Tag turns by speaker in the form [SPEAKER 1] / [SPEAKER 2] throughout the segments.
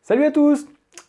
[SPEAKER 1] Salut à tous!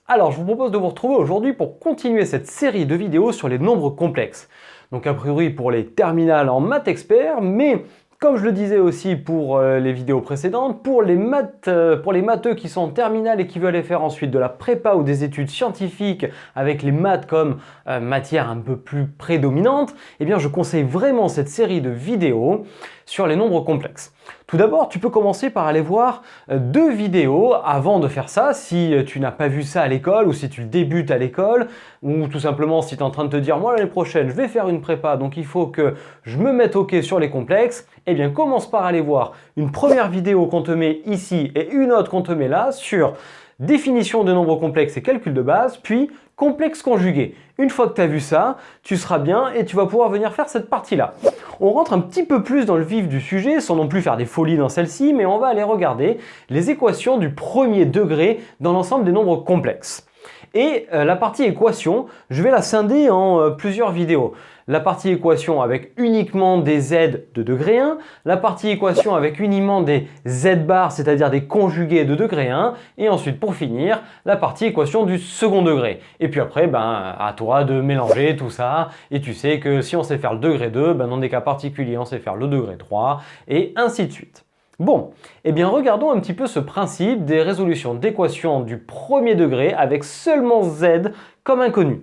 [SPEAKER 1] Alors, je vous propose de vous retrouver aujourd'hui pour continuer cette série de vidéos sur les nombres complexes. Donc, a priori pour les terminales en maths expert, mais comme je le disais aussi pour les vidéos précédentes, pour les matheux qui sont en terminale et qui veulent aller faire ensuite de la prépa ou des études scientifiques avec les maths comme matière un peu plus prédominante, eh bien je conseille vraiment cette série de vidéos sur les nombres complexes. Tout d'abord, tu peux commencer par aller voir deux vidéos avant de faire ça, si tu n'as pas vu ça à l'école ou si tu débutes à l'école, ou tout simplement si tu es en train de te dire « moi l'année prochaine je vais faire une prépa, donc il faut que je me mette OK sur les complexes », eh bien commence par aller voir une première vidéo qu'on te met ici et une autre qu'on te met là sur définition de nombres complexes et calcul de base, puis complexe conjugué. Une fois que tu as vu ça, tu seras bien et tu vas pouvoir venir faire cette partie-là. On rentre un petit peu plus dans le vif du sujet, sans non plus faire des folies dans celle-ci, mais on va aller regarder les équations du premier degré dans l'ensemble des nombres complexes. Et la partie équation, je vais la scinder en plusieurs vidéos. La partie équation avec uniquement des z de degré 1, la partie équation avec uniquement des z bar, c'est-à-dire des conjugués de degré 1, et ensuite pour finir, la partie équation du second degré. Et puis après, à toi de mélanger tout ça, et tu sais que si on sait faire le degré 2, dans des cas particuliers, on sait faire le degré 3, et ainsi de suite. Bon, eh bien regardons un petit peu ce principe des résolutions d'équations du premier degré avec seulement z comme inconnu.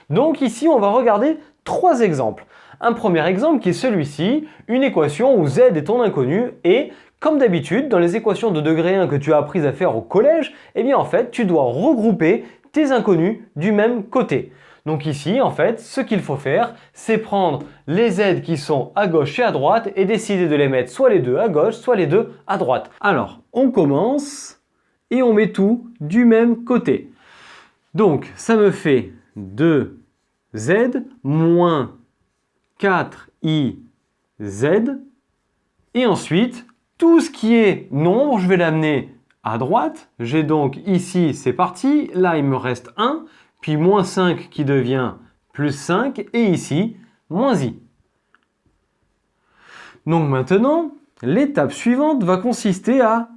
[SPEAKER 1] Donc ici, on va regarder trois exemples. Un premier exemple qui est celui-ci, une équation où z est ton inconnu et, comme d'habitude, dans les équations de degré 1 que tu as apprises à faire au collège, eh bien en fait, tu dois regrouper tes inconnus du même côté. Donc ici, en fait, ce qu'il faut faire, c'est prendre les z qui sont à gauche et à droite et décider de les mettre soit les deux à gauche, soit les deux à droite. Alors, on commence et on met tout du même côté. Donc, ça me fait 2z moins 4iz. Et ensuite, tout ce qui est nombre, je vais l'amener à droite. J'ai donc ici, c'est parti. Là, il me reste 1. Puis moins 5 qui devient plus 5, et ici, moins i. Donc maintenant, l'étape suivante va consister à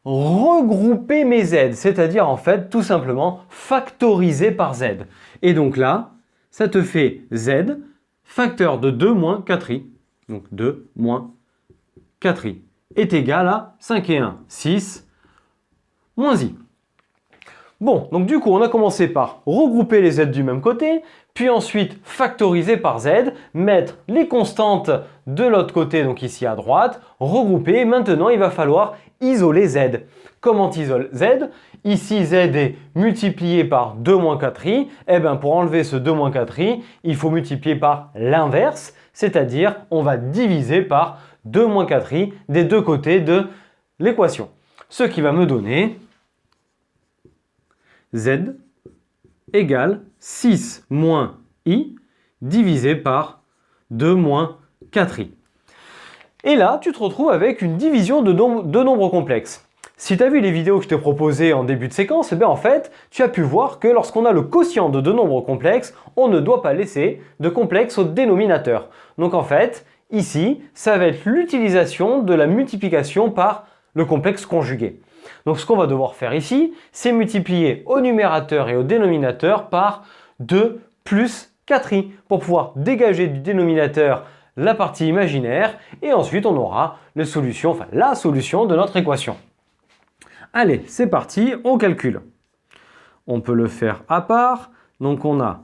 [SPEAKER 1] regrouper mes z, c'est-à-dire en fait tout simplement factoriser par z. Et donc là, ça te fait z facteur de 2 moins 4i. Donc 2 moins 4i est égal à 5 et 1, 6, moins i. Bon, donc du coup, on a commencé par regrouper les z du même côté, puis ensuite factoriser par z, mettre les constantes de l'autre côté, donc ici à droite, regrouper, et maintenant il va falloir isoler z. Comment isole z? Ici, z est multiplié par 2 moins 4i, et bien pour enlever ce 2 moins 4i, il faut multiplier par l'inverse, c'est-à-dire on va diviser par 2 moins 4i des deux côtés de l'équation. Ce qui va me donner z égale 6 moins i divisé par 2 moins 4i. Et là, tu te retrouves avec une division de nombres complexes. Si tu as vu les vidéos que je t'ai proposées en début de séquence, en fait, tu as pu voir que lorsqu'on a le quotient de deux nombres complexes, on ne doit pas laisser de complexe au dénominateur. Donc en fait, ici, ça va être l'utilisation de la multiplication par le complexe conjugué. Donc ce qu'on va devoir faire ici, c'est multiplier au numérateur et au dénominateur par 2 plus 4i pour pouvoir dégager du dénominateur la partie imaginaire et ensuite on aura la solution de notre équation. Allez, c'est parti, on calcule. On peut le faire à part, donc on a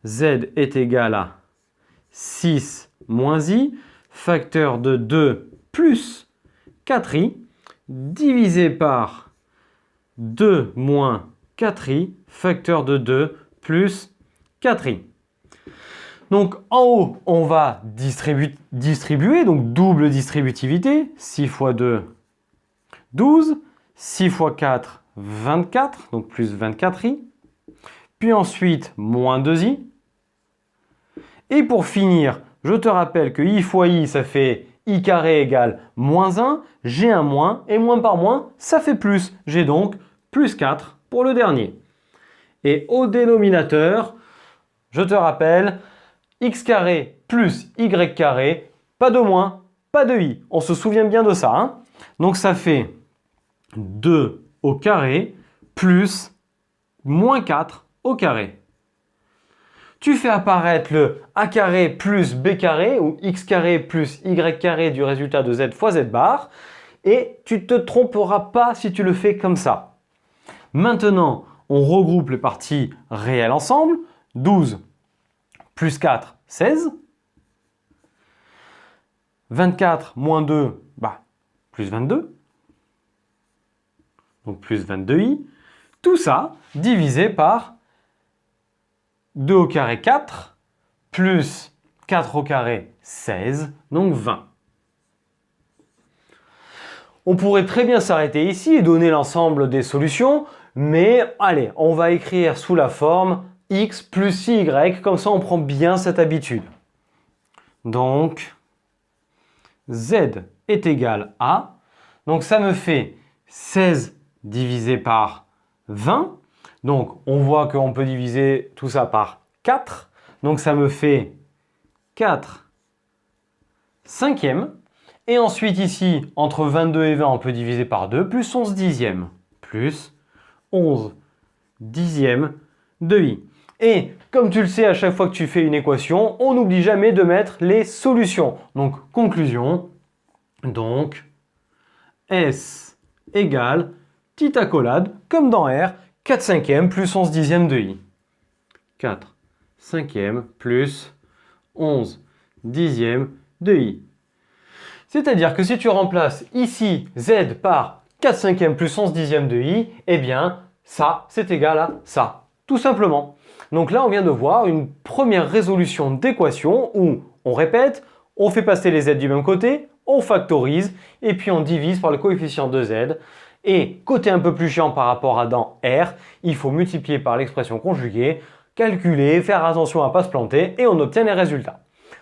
[SPEAKER 1] z est égal à 6 moins i, facteur de 2 plus 4i, divisé par 2 moins 4i, facteur de 2 plus 4i. Donc en haut, on va distribuer, donc double distributivité, 6 fois 2, 12, 6 fois 4, 24, donc plus 24i, puis ensuite moins 2i. Et pour finir, je te rappelle que i fois i, ça fait i carré égale moins 1, j'ai un moins, et moins par moins, ça fait plus. J'ai donc plus 4 pour le dernier. Et au dénominateur, je te rappelle, x carré plus y carré, pas de moins, pas de i. On se souvient bien de ça, hein? Donc ça fait 2 au carré plus moins 4 au carré. Tu fais apparaître le a carré plus b carré ou x carré plus y carré du résultat de z fois z bar et tu ne te tromperas pas si tu le fais comme ça. Maintenant, on regroupe les parties réelles ensemble. 12 plus 4, 16. 24 moins 2, plus 22. Donc plus 22i. Tout ça divisé par 2 au carré 4, plus 4 au carré 16, donc 20. On pourrait très bien s'arrêter ici et donner l'ensemble des solutions, mais allez, on va écrire sous la forme x plus y, comme ça on prend bien cette habitude. Donc, z est égal à, donc ça me fait 16 divisé par 20, donc on voit qu'on peut diviser tout ça par 4, donc ça me fait 4 cinquièmes. Et ensuite ici, entre 22 et 20, on peut diviser par 2, plus 11 dixièmes, plus 11 dixièmes de i. Et comme tu le sais, à chaque fois que tu fais une équation, on n'oublie jamais de mettre les solutions. Donc, conclusion, donc, S égale, petite accolade, comme dans R, 4 cinquièmes plus 11 dixièmes de i. 4 cinquièmes plus 11 dixièmes de i. C'est-à-dire que si tu remplaces ici z par 4 cinquièmes plus 11 dixièmes de i, eh bien, ça, c'est égal à ça, tout simplement. Donc là, on vient de voir une première résolution d'équation où, on répète, on fait passer les z du même côté, on factorise, et puis on divise par le coefficient de z. Et côté un peu plus chiant par rapport à dans R, il faut multiplier par l'expression conjuguée, calculer, faire attention à ne pas se planter, et on obtient les résultats.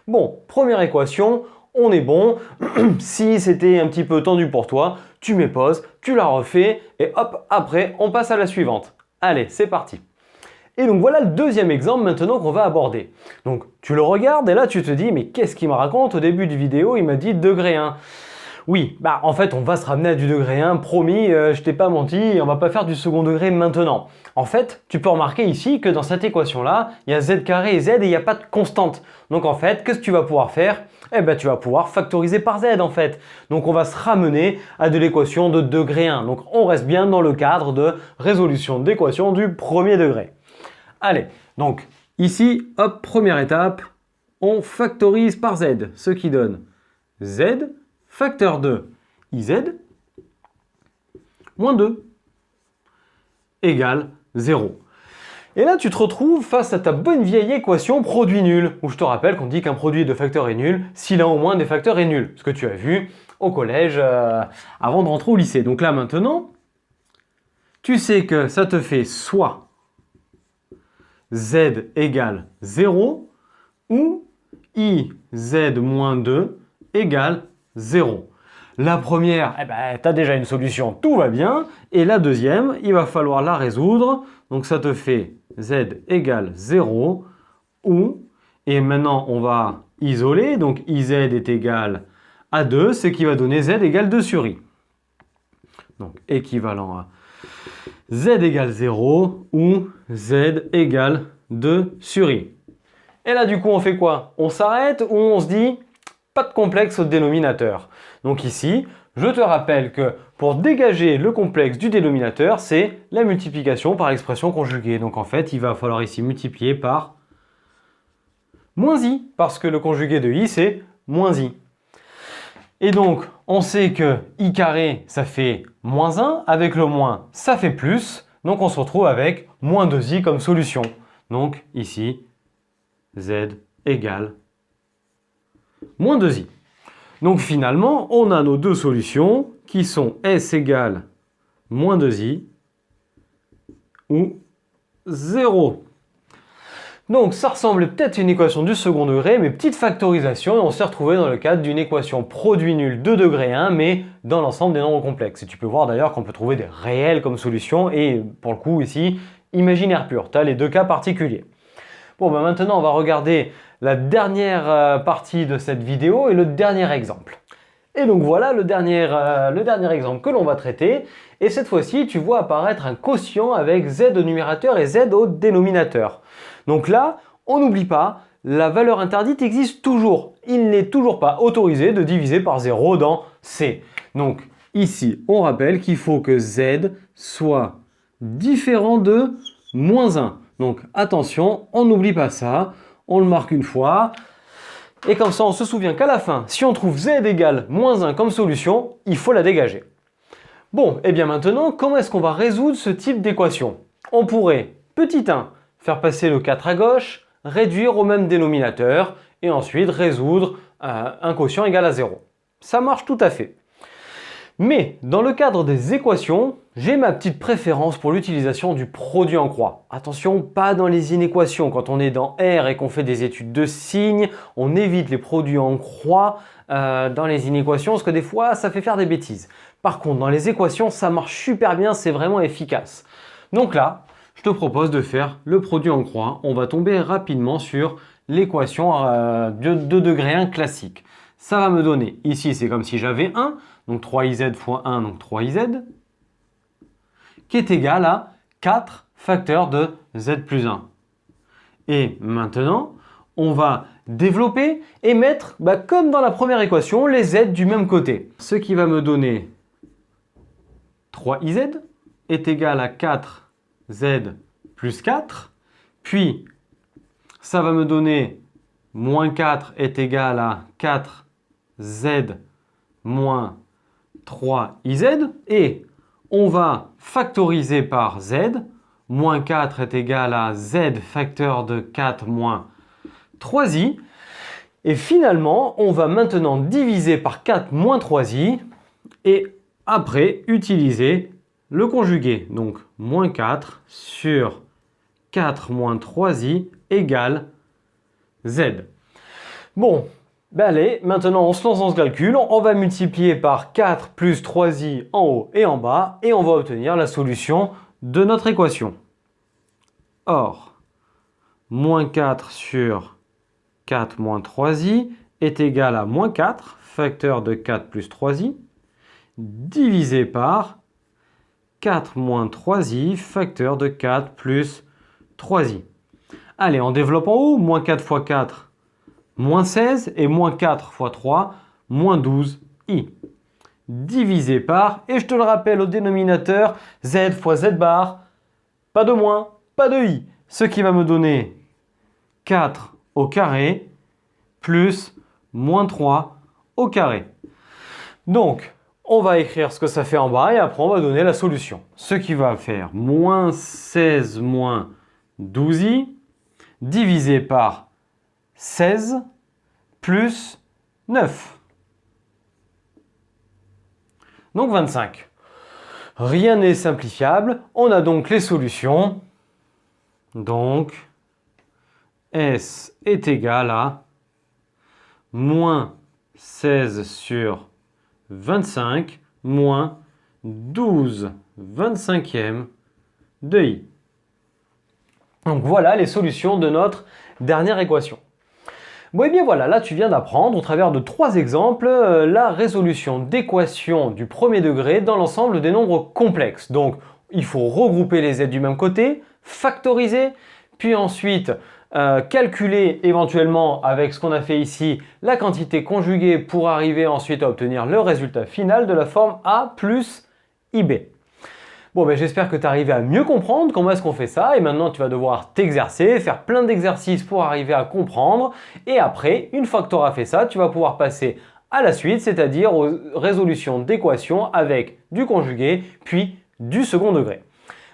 [SPEAKER 1] Bon, première équation, on est bon. Si c'était un petit peu tendu pour toi, tu mets pause, tu la refais et hop, après, on passe à la suivante. Allez, c'est parti. Et donc voilà le deuxième exemple maintenant qu'on va aborder. Donc tu le regardes et là tu te dis, mais qu'est-ce qu'il me raconte? Au début de vidéo, il m'a dit degré 1. Oui, en fait, on va se ramener à du degré 1, promis, je t'ai pas menti, on va pas faire du second degré maintenant. En fait, tu peux remarquer ici que dans cette équation-là, il y a z carré et z et il n'y a pas de constante. Donc en fait, qu'est-ce que tu vas pouvoir faire? Eh bien, tu vas pouvoir factoriser par z en fait. Donc on va se ramener à de l'équation de degré 1. Donc on reste bien dans le cadre de résolution d'équation du premier degré. Allez, donc ici, hop, première étape, on factorise par z, ce qui donne z facteur de iz moins 2 égale 0. Et là, tu te retrouves face à ta bonne vieille équation produit nul, où je te rappelle qu'on dit qu'un produit de facteurs est nul si l'un au moins des facteurs est nul, ce que tu as vu au collège avant de rentrer au lycée. Donc là, maintenant, tu sais que ça te fait soit z égale 0 ou iz moins 2 égale 0. La première, tu as déjà une solution, tout va bien. Et la deuxième, il va falloir la résoudre. Donc ça te fait z égale 0 ou, et maintenant on va isoler, donc iz est égal à 2, ce qui va donner z égale 2 sur i. Donc équivalent à z égale 0 ou z égale 2 sur i. Et là du coup on fait quoi? On s'arrête ou on se dit pas de complexe au dénominateur. Donc ici, je te rappelle que pour dégager le complexe du dénominateur, c'est la multiplication par l'expression conjuguée. Donc en fait, il va falloir ici multiplier par moins i, parce que le conjugué de i, c'est moins i. Et donc, on sait que i carré, ça fait moins 1, avec le moins, ça fait plus. Donc on se retrouve avec moins 2i comme solution. Donc ici, z égale moins 2i. Donc finalement, on a nos deux solutions qui sont s égale moins 2i ou 0. Donc ça ressemble peut-être à une équation du second degré, mais petite factorisation, et on s'est retrouvé dans le cadre d'une équation produit nul de degré 1, mais dans l'ensemble des nombres complexes. Et tu peux voir d'ailleurs qu'on peut trouver des réels comme solution, et pour le coup ici, imaginaire pur, tu as les deux cas particuliers. Bon, maintenant on va regarder la dernière partie de cette vidéo et le dernier exemple. Et donc voilà le dernier exemple que l'on va traiter. Et cette fois-ci, tu vois apparaître un quotient avec z au numérateur et z au dénominateur. Donc là, on n'oublie pas, la valeur interdite existe toujours. Il n'est toujours pas autorisé de diviser par 0 dans C. Donc ici, on rappelle qu'il faut que z soit différent de moins 1. Donc attention, on n'oublie pas ça. On le marque une fois. Et comme ça, on se souvient qu'à la fin, si on trouve z égale moins 1 comme solution, il faut la dégager. Bon, et bien maintenant, comment est-ce qu'on va résoudre ce type d'équation? On pourrait, petit 1, faire passer le 4 à gauche, réduire au même dénominateur, et ensuite résoudre un quotient égal à 0. Ça marche tout à fait. Mais dans le cadre des équations, j'ai ma petite préférence pour l'utilisation du produit en croix. Attention, pas dans les inéquations. Quand on est dans R et qu'on fait des études de signes, on évite les produits en croix dans les inéquations parce que des fois, ça fait faire des bêtises. Par contre, dans les équations, ça marche super bien, c'est vraiment efficace. Donc là, je te propose de faire le produit en croix. On va tomber rapidement sur l'équation de degré 1 classique. Ça va me donner, ici c'est comme si j'avais 1, donc 3iz fois 1, donc 3iz, qui est égal à 4 facteurs de z plus 1. Et maintenant, on va développer et mettre, comme dans la première équation, les z du même côté. Ce qui va me donner 3iz est égal à 4z plus 4, puis ça va me donner moins 4 est égal à 4z moins 3iz, et on va factoriser par z. Moins 4 est égal à z facteur de 4 moins 3i. Et finalement, on va maintenant diviser par 4 moins 3i et après utiliser le conjugué. Donc moins 4 sur 4 moins 3i égale z. Bon, allez, maintenant on se lance dans ce calcul. On va multiplier par 4 plus 3i en haut et en bas et on va obtenir la solution de notre équation. Or, moins 4 sur 4 moins 3i est égal à moins 4, facteur de 4 plus 3i, divisé par 4 moins 3i, facteur de 4 plus 3i. Allez, on développe en haut, moins 4 fois 4, moins 16, et moins 4 fois 3, moins 12i. Divisé par, et je te le rappelle au dénominateur, z fois z bar, pas de moins, pas de i. Ce qui va me donner 4 au carré, plus moins 3 au carré. Donc, on va écrire ce que ça fait en bas, et après on va donner la solution. Ce qui va faire moins 16 moins 12i, divisé par 16 plus 9. Donc 25. Rien n'est simplifiable. On a donc les solutions. Donc, S est égal à moins 16 sur 25 moins 12 25e de i. Donc voilà les solutions de notre dernière équation. Bon et bien voilà, là tu viens d'apprendre au travers de 3 exemples la résolution d'équations du premier degré dans l'ensemble des nombres complexes. Donc il faut regrouper les z du même côté, factoriser, puis ensuite calculer éventuellement avec ce qu'on a fait ici la quantité conjuguée pour arriver ensuite à obtenir le résultat final de la forme A plus IB. Bon, j'espère que tu arrives à mieux comprendre comment est-ce qu'on fait ça et maintenant tu vas devoir t'exercer, faire plein d'exercices pour arriver à comprendre et après, une fois que tu auras fait ça, tu vas pouvoir passer à la suite, c'est-à-dire aux résolutions d'équations avec du conjugué puis du second degré.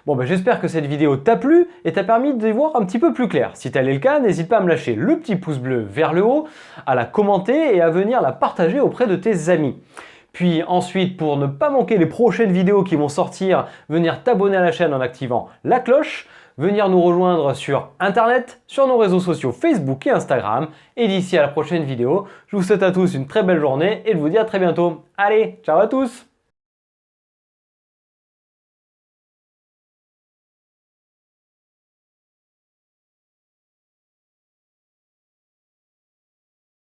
[SPEAKER 1] Bon, j'espère que cette vidéo t'a plu et t'a permis d'y voir un petit peu plus clair. Si tel est le cas, n'hésite pas à me lâcher le petit pouce bleu vers le haut, à la commenter et à venir la partager auprès de tes amis. Puis ensuite, pour ne pas manquer les prochaines vidéos qui vont sortir, venir t'abonner à la chaîne en activant la cloche, venir nous rejoindre sur Internet, sur nos réseaux sociaux Facebook et Instagram. Et d'ici à la prochaine vidéo, je vous souhaite à tous une très belle journée et je vous dis à très bientôt. Allez, ciao à tous!